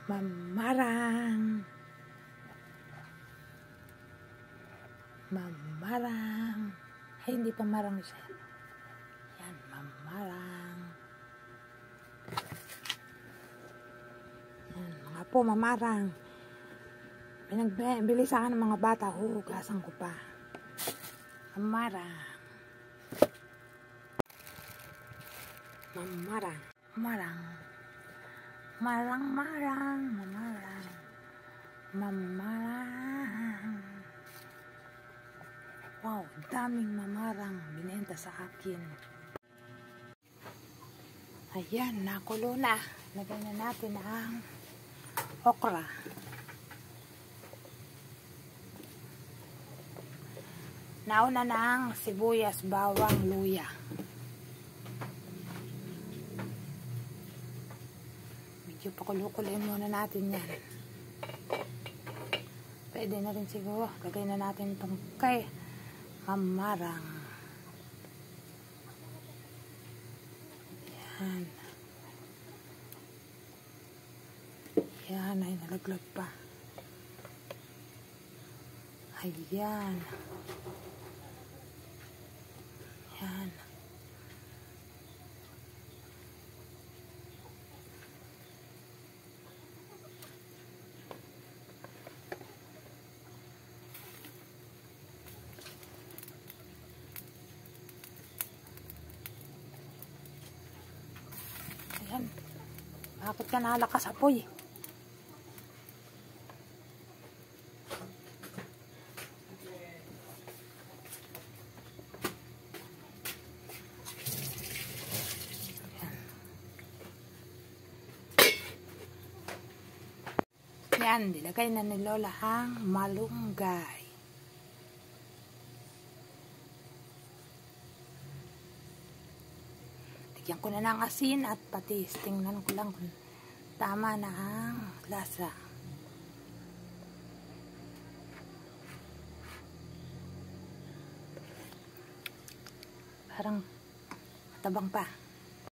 Mamarang. Mamarang. Ay, hindi pa marang siya. Yan, mamarang. Yan, mga po, mamarang. Pinagbili sa akin ng mga bata, huhugasan ko pa. Mamarang. Mamarang. Mamarang. Marang, marang, mamarang. Mamarang. Wow, daming mamarang binenta sa akin. Ayan, nakulo na. Lagay na natin ang okra. Nauna na ang sibuyas, bawang, luya. Medyo pakulo-kuloyin muna natin yan. Pwede na rin siguro. Lagay na natin itong kay mamarang. Yan. Yan ay nalaglag pa. Ayan. Yan. Ayan. Bakit ka nalakas apoy? Yan, nilagay na ni Lola ang malunggay. Lagyan ko na ng asin at patis. Tingnan ko lang kung tama na ang lasa. Parang matabang pa.